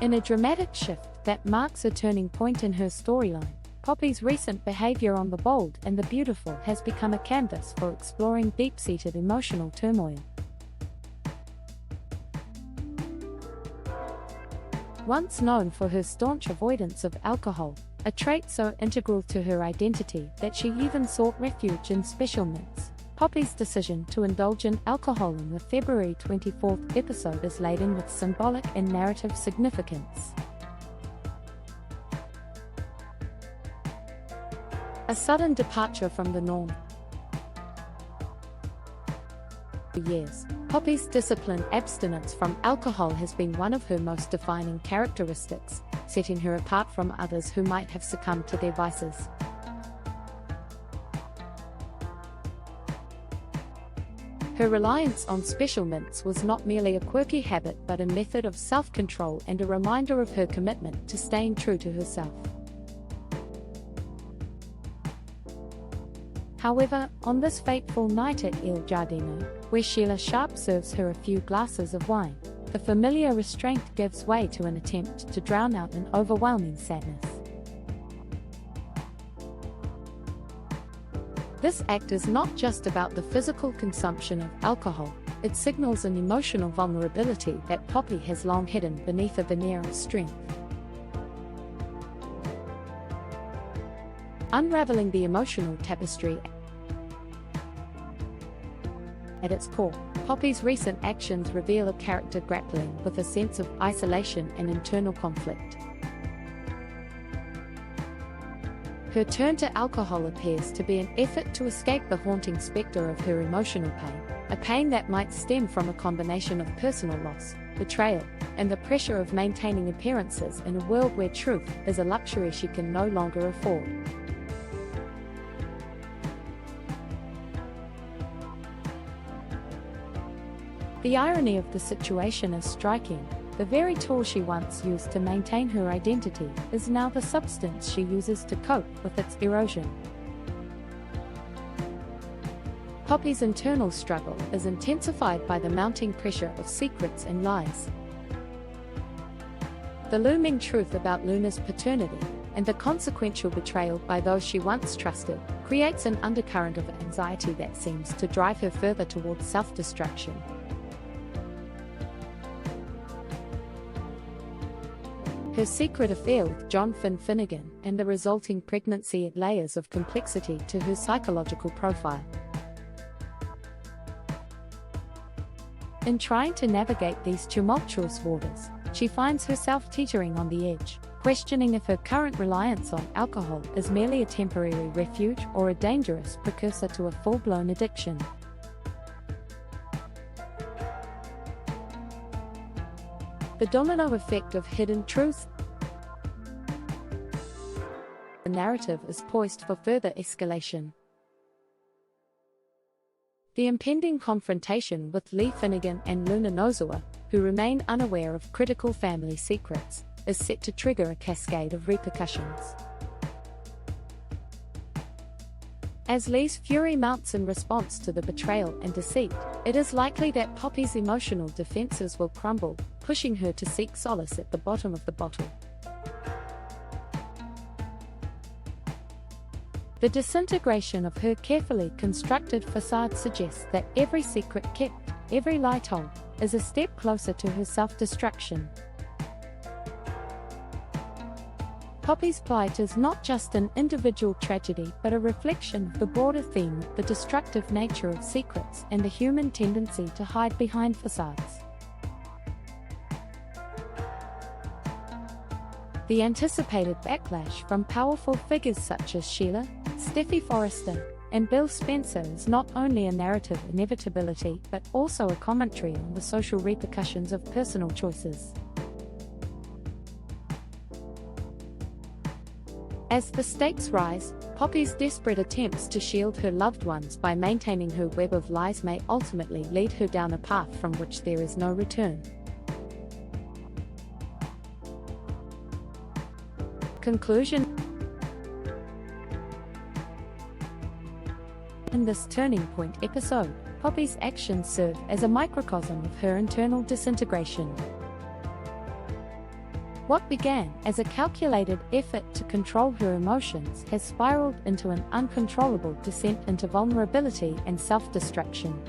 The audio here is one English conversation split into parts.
In a dramatic shift that marks a turning point in her storyline, Poppy's recent behavior on The Bold and the Beautiful has become a canvas for exploring deep-seated emotional turmoil. Once known for her staunch avoidance of alcohol, a trait so integral to her identity that she even sought refuge in special mints, Poppy's decision to indulge in alcohol in the February 24th episode is laden with symbolic and narrative significance. A sudden departure from the norm. For years, Poppy's disciplined abstinence from alcohol has been one of her most defining characteristics, setting her apart from others who might have succumbed to their vices. Her reliance on special mints was not merely a quirky habit but a method of self-control and a reminder of her commitment to staying true to herself. However, on this fateful night at Il Giardino, where Sheila Sharp serves her a few glasses of wine, the familiar restraint gives way to an attempt to drown out an overwhelming sadness. This act is not just about the physical consumption of alcohol, it signals an emotional vulnerability that Poppy has long hidden beneath a veneer of strength. Unraveling the emotional tapestry. At its core, Poppy's recent actions reveal a character grappling with a sense of isolation and internal conflict. Her turn to alcohol appears to be an effort to escape the haunting spectre of her emotional pain, a pain that might stem from a combination of personal loss, betrayal, and the pressure of maintaining appearances in a world where truth is a luxury she can no longer afford. The irony of the situation is striking. The very tool she once used to maintain her identity is now the substance she uses to cope with its erosion. Poppy's internal struggle is intensified by the mounting pressure of secrets and lies. The looming truth about Luna's paternity, and the consequential betrayal by those she once trusted, creates an undercurrent of anxiety that seems to drive her further towards self-destruction. Her secret affair with John Finnegan and the resulting pregnancy add layers of complexity to her psychological profile. In trying to navigate these tumultuous waters, she finds herself teetering on the edge, questioning if her current reliance on alcohol is merely a temporary refuge or a dangerous precursor to a full-blown addiction. The domino effect of hidden truth. The narrative is poised for further escalation. The impending confrontation with Lee Finnegan and Luna Nozawa, who remain unaware of critical family secrets, is set to trigger a cascade of repercussions. As Lee's fury mounts in response to the betrayal and deceit, it is likely that Poppy's emotional defenses will crumble, pushing her to seek solace at the bottom of the bottle. The disintegration of her carefully constructed facade suggests that every secret kept, every lie told, is a step closer to her self-destruction. Poppy's plight is not just an individual tragedy but a reflection of the broader theme of the destructive nature of secrets and the human tendency to hide behind facades. The anticipated backlash from powerful figures such as Sheila, Steffi Forrester, and Bill Spencer is not only a narrative inevitability but also a commentary on the social repercussions of personal choices. As the stakes rise, Poppy's desperate attempts to shield her loved ones by maintaining her web of lies may ultimately lead her down a path from which there is no return. Conclusion. In this turning point episode, Poppy's actions serve as a microcosm of her internal disintegration. What began as a calculated effort to control her emotions has spiraled into an uncontrollable descent into vulnerability and self-destruction.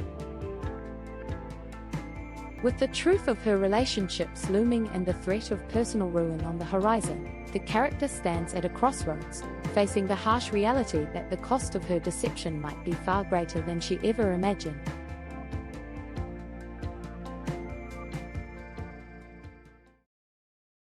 With the truth of her relationships looming and the threat of personal ruin on the horizon, the character stands at a crossroads, facing the harsh reality that the cost of her deception might be far greater than she ever imagined.